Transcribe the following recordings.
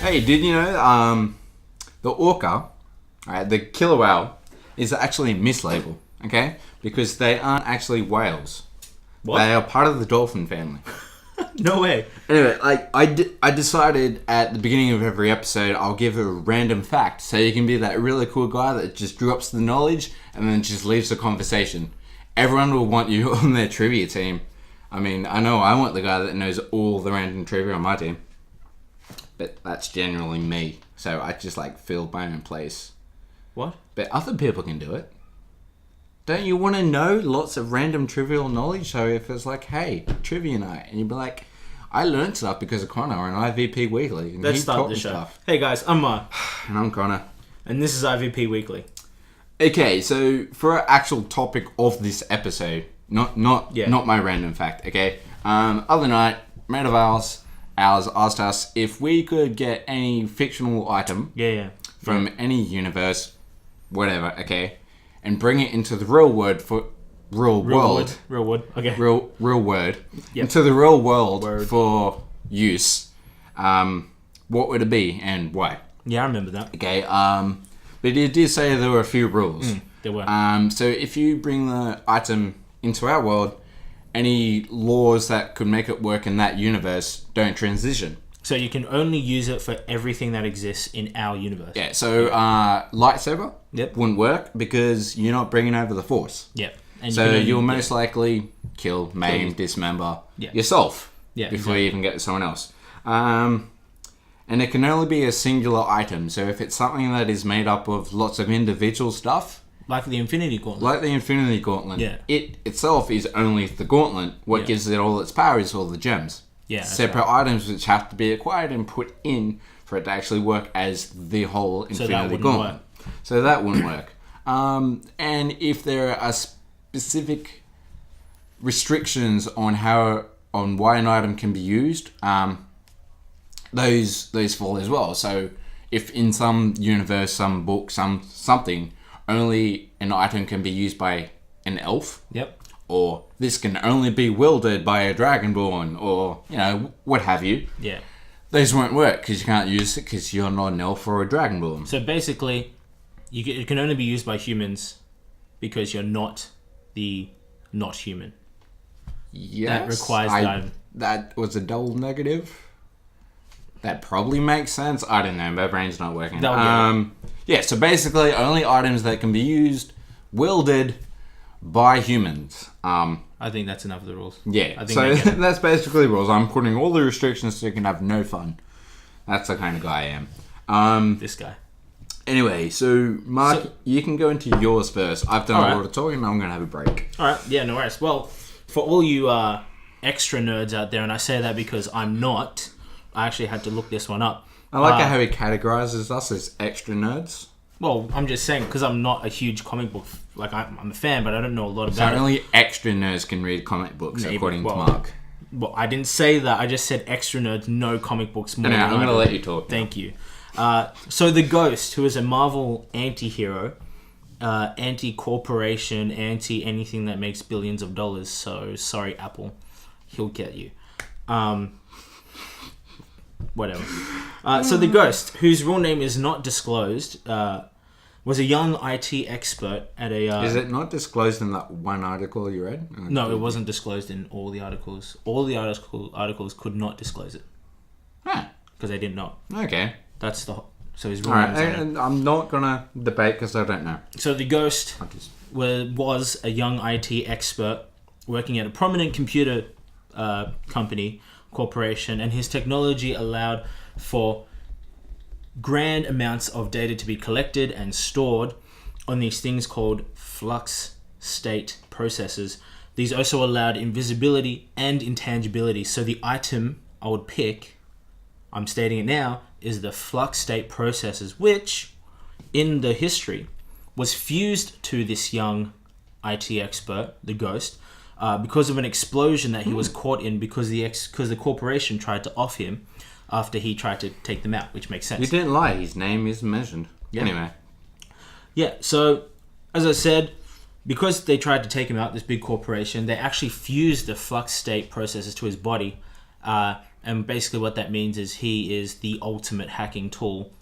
Hey, did you know the orca, the killer whale, is actually a mislabel, okay? Because they aren't actually whales. What? They are part of the dolphin family. No way. Anyway, I decided at the beginning of every episode I'll give a random fact, so you can be that really cool guy that just drops the knowledge and then just leaves the conversation. Everyone will want you on their trivia team. I mean, I know I want the guy that knows all the random trivia on my team, but that's generally me. So I just fill my own place. What? But other people can do it. Don't you want to know lots of random trivial knowledge? So if it's hey, trivia night, and you'd be like, I learned stuff because of Connor on IVP Weekly. And Let's start the show. Stuff. Hey guys, I'm Mark. And I'm Connor. And this is IVP Weekly. Okay, so for our actual topic of this episode, not my random fact, okay? Other night, mate of ours asked us if we could get any fictional item from any universe, whatever, okay? And bring it into the real world into the real world for use. What would it be and why? Yeah, I remember that. Okay. But it did say there were a few rules. There were. So if you bring the item into our world, any laws that could make it work in that universe don't transition. So you can only use it for everything that exists in our universe. Yeah, so lightsaber wouldn't work because you're not bringing over the Force. Yep. And so you'll most likely kill, maim, dismember yourself before you even get to someone else. And it can only be a singular item. So if it's something that is made up of lots of individual stuff... Like the Infinity Gauntlet. Yeah. It itself is only the gauntlet. What gives it all its power is all the gems. Yeah, separate items which have to be acquired and put in for it to actually work as the whole Infinity Gauntlet. So that wouldn't work. And if there are specific restrictions on why an item can be used, those fall as well. So if in some universe, some book, something, only an item can be used by an elf. Yep. Or this can only be wielded by a dragonborn, or, what have you. Yeah. Those won't work because you can't use it because you're not an elf or a dragonborn. So basically, it can only be used by humans because you're not human. Yes. That requires that. That was a double negative. That probably makes sense. I don't know. My brain's not working. Yeah, so basically, only items that can be used, wielded by humans. I think that's enough of the rules. Yeah, so that's basically rules. I'm putting all the restrictions so you can have no fun. That's the kind of guy I am. This guy. Anyway, so Mark, you can go into yours first. I've done a lot of talking and I'm going to have a break. Alright, yeah, no worries. Well, for all you extra nerds out there, and I say that because I'm not, I actually had to look this one up. I like how he categorizes us as extra nerds. Well, I'm just saying, because I'm not a huge comic book... I'm a fan, but I don't know a lot about it. So only extra nerds can read comic books, according to Mark. Well, I didn't say that. I just said extra nerds know comic books more than I do. I'm going to let you talk. Thank you. So the Ghost, who is a Marvel anti-hero, anti-corporation, anti-anything that makes billions of dollars. So, sorry, Apple. He'll get you. Whatever. So the Ghost, whose real name is not disclosed, was a young IT expert at a... Is it not disclosed in that one article you read? No, it wasn't disclosed in all the articles. All the articles could not disclose it. Huh. Because they didn't know. Okay. That's the... So his real name is... And I'm not going to debate because I don't know. So the Ghost was a young IT expert working at a prominent computer corporation, and his technology allowed for grand amounts of data to be collected and stored on these things called flux state processors. These also allowed invisibility and intangibility. So the item I would pick, I'm stating it now, is the flux state processors, which in the history was fused to this young IT expert, the Ghost, because of an explosion that he was caught in because the corporation tried to off him after he tried to take them out, which makes sense. You didn't lie. His name is mentioned. Yeah. Anyway. Yeah, so, as I said, because they tried to take him out, this big corporation, they actually fused the flux state processors to his body, And basically what that means is he is the ultimate hacking tool,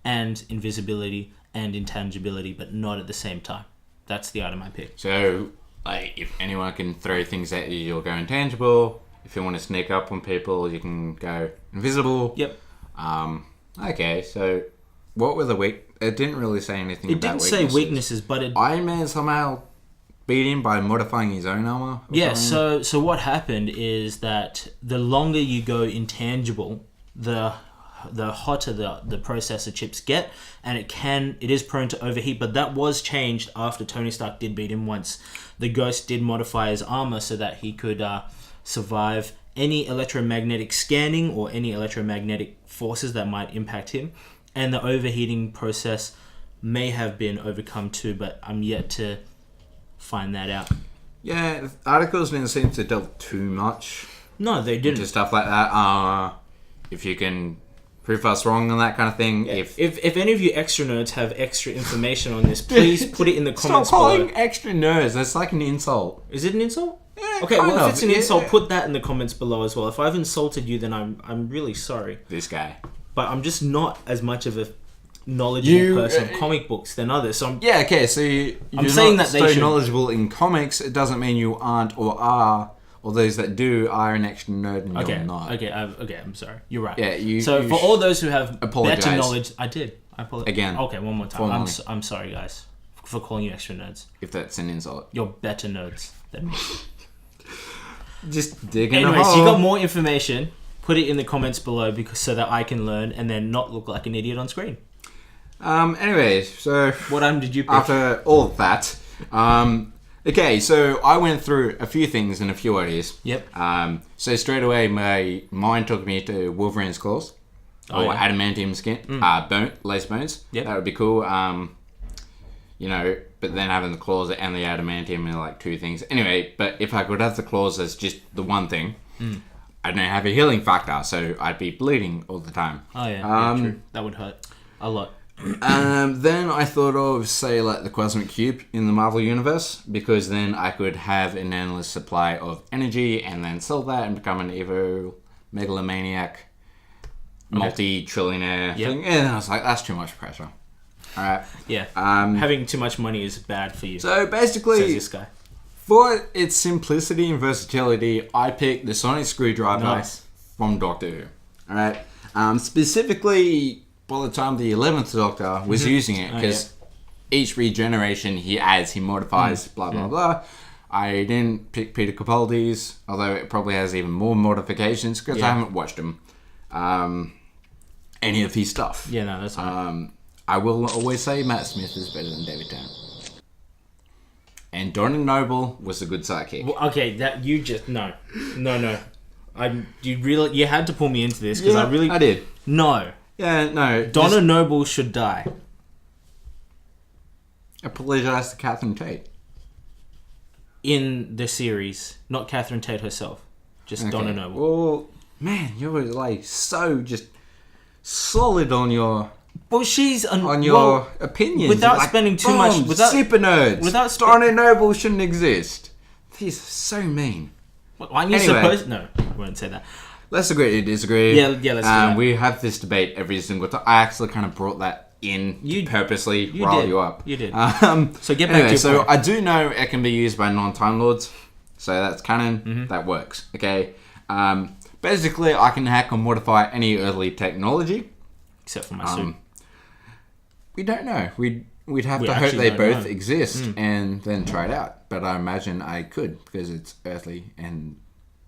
and invisibility and intangibility, but not at the same time. That's the item I picked. So, like, if anyone can throw things at you, you'll go intangible. If you want to sneak up on people, you can go invisible. Yep. Okay, so what were the It didn't really say anything It about didn't weaknesses. say weaknesses, but it... Iron Man somehow beat him by modifying his own armor? Yeah, so what happened is that the longer you go intangible, the hotter the processor chips get, and it is prone to overheat, but that was changed after Tony Stark did beat him once. The Ghost did modify his armor so that he could survive any electromagnetic scanning or any electromagnetic forces that might impact him, and the overheating process may have been overcome too, but I'm yet to find that out. Yeah, articles didn't seem to delve too much No, they didn't. into stuff like that. If you can prove us wrong on that kind of thing. Yeah. If any of you extra nerds have extra information on this, please put it in the comments Stop calling below. extra nerds. That's like an insult. Is it an insult? Yeah, Okay, kind well, of. if it's an Yeah. insult, put that in the comments below as well. If I've insulted you, then I'm really sorry. This guy. But I'm just not as much of a knowledgeable person of comic books than others. So Yeah, okay, so you're saying not that they so should- knowledgeable in comics. It doesn't mean you aren't or are, or those that do are an extra nerd and you're not. Okay, I'm sorry. You're right. Yeah, you for all those who have apologize. better knowledge, I apologize. Again. Okay, one more time. Formally. I'm sorry, guys, for calling you extra nerds. If that's an insult. You're better nerds than me. Just dig in a Anyways, hole. you got more information. Put it in the comments below so that I can learn and then not look like an idiot on screen. Anyways, so What item did you pick? after all of that, okay, so I went through a few things and a few ideas. Yep. So straight away, my mind took me to Wolverine's claws, or yeah. adamantium skin, lace bones. Yep. That would be cool. But then having the claws and the adamantium are like two things. Anyway, but if I could have the claws as just the one thing, I don't have a healing factor, so I'd be bleeding all the time. Oh yeah, true. That would hurt a lot. Then I thought of, say, like the Cosmic Cube in the Marvel Universe, because then I could have an endless supply of energy and then sell that and become an evil megalomaniac, multi-trillionaire thing. And I was like, that's too much pressure. Alright. Yeah. Having too much money is bad for you. So Says basically, this guy. for its simplicity and versatility, I picked the sonic screwdriver Nice. from Doctor Who. Alright. Specifically, by the time the 11th Doctor was using it, because each regeneration he adds, he modifies, blah, blah, blah. I didn't pick Peter Capaldi's, although it probably has even more modifications, because I haven't watched him. Any of his stuff. Yeah, no, that's fine. I will always say Matt Smith is better than David Tennant. And Donna Noble was a good sidekick. Well, okay, that you just no. You had to pull me into this because I did. No. Yeah, no. Donna Noble should die. Apologise to Catherine Tate. In the series, not Catherine Tate herself, just Donna Noble. Well, man, you were like so just solid on your Well, she's opinions. without Like, spending too much- without- super nerds. without Donna Noble shouldn't exist. These are so mean. Aren't you Anyway. supposed? No, I won't say that. Let's agree to disagree. Yeah, let's do that. We have this debate every single time. I actually kind of brought that in purposely rile did. you up. You did. So get back to your point. I do know it can be used by non-Time Lords, so that's canon. That works. Okay. Basically, I can hack or modify any earthly technology. Except for my suit. We don't know. We'd have We to hope actually they don't both know. exist and then try it out. But I imagine I could, because it's earthly and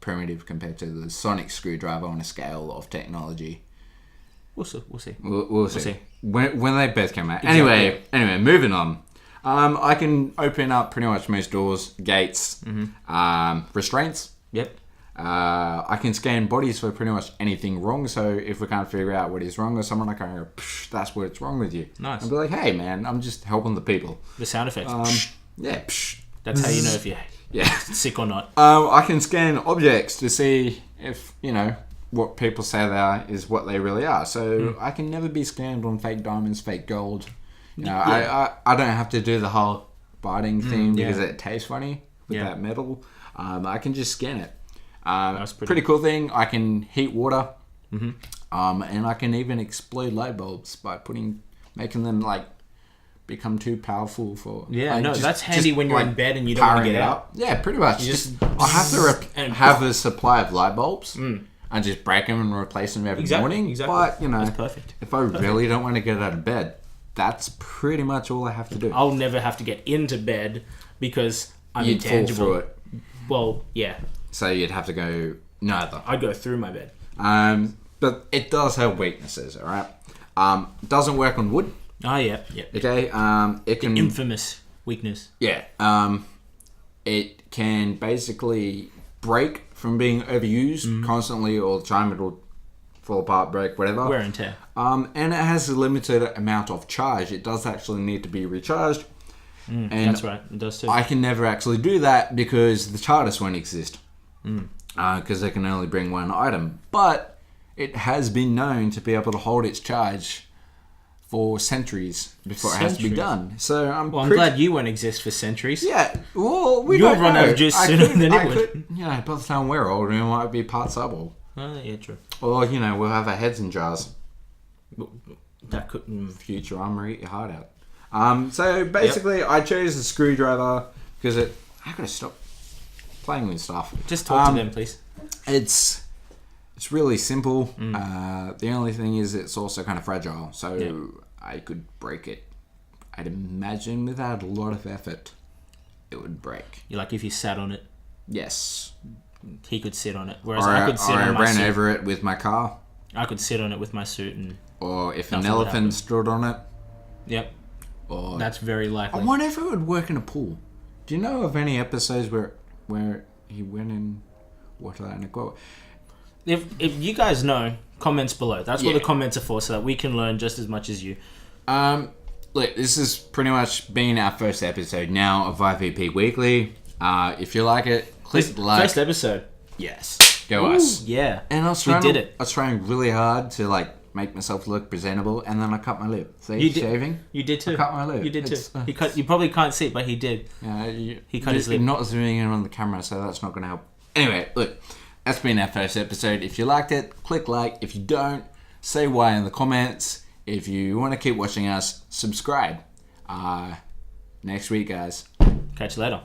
primitive compared to the sonic screwdriver on a scale of technology. We'll see. We'll see. We'll see. see. When they both come out. Exactly. Anyway, moving on. I can open up pretty much most doors, gates, restraints. Yep. I can scan bodies for pretty much anything wrong. So if we can't figure out what is wrong with someone, I can go, psh, that's what's wrong with you. Nice. And be like, hey man, I'm just helping the people. The sound effects. Yeah. Psh. That's how you know if you're Yeah. sick or not. I can scan objects to see if, what people say they are is what they really are. So I can never be scammed on fake diamonds, fake gold. I don't have to do the whole biting thing because it tastes funny with that metal. I can just scan it. That's Pretty cool thing. I can heat water. And I can even explode light bulbs by making them like become too powerful for. Yeah, like, no, that's handy when you're in bed and you don't want to powering get it out. up. Yeah, pretty much. You just I have to and have a supply of light bulbs and just break them and replace them every morning. Exactly. But you know, That's perfect. if I really don't want to get out of bed, that's pretty much all I have to do. I'll never have to get into bed because I'm You'd fall intangible. through it. Well, yeah, So you'd have to go neither. I'd go through my bed. But it does have weaknesses, alright? Doesn't work on wood, Oh, yeah. okay? It can... Infamous weakness. Yeah. It can basically break from being overused constantly all the time. It'll fall apart, break, whatever. Wear and tear. And it has a limited amount of charge. It does actually need to be recharged. And That's right. It does too. I can never actually do that because the TARDIS won't exist. Because they can only bring one item. But it has been known to be able to hold its charge for centuries before it has to be done. So I'm glad you won't exist for centuries. Yeah, well, we You'll don't run know. out of juice sooner than it would. You know, by the time we're old, we might be part subtle. Oh, yeah, true. Or, you know, we'll have our heads in jars. That could... Future armor, eat your heart out. So basically, I chose the screwdriver because I gotta stop playing with stuff. Just talk to them, please. It's really simple. The only thing is it's also kind of fragile, so I could break it. I'd imagine without a lot of effort, it would break. You like if you sat on it, Yes. he could sit on it. Whereas I could sit on my ran suit. over it with my car. I could sit on it with my suit and... Or if Nothing an would elephant happen. stood on it. Yep. Or That's very I likely. wonder if it would work in a pool. Do you know of any episodes where he went in water and a quote? If you guys know, comments below. That's what Yeah. the comments are for, so that we can learn just as much as you. Look, this has pretty much been our first episode now of IVP Weekly. If you like it, click like. First episode. Yes, go us. Yeah. And I was We trying. did it. I was trying really hard to like make myself look presentable, and then I cut my lip. See, You did- shaving. You did too. I cut my lip. You did too. It's, You probably can't see it, but he did. He cut his lip. Not zooming in on the camera, so that's not going to help. Anyway, look, that's been our first episode. If you liked it, click like. If you don't, say why in the comments. If you want to keep watching us, subscribe. Next week, guys. Catch you later.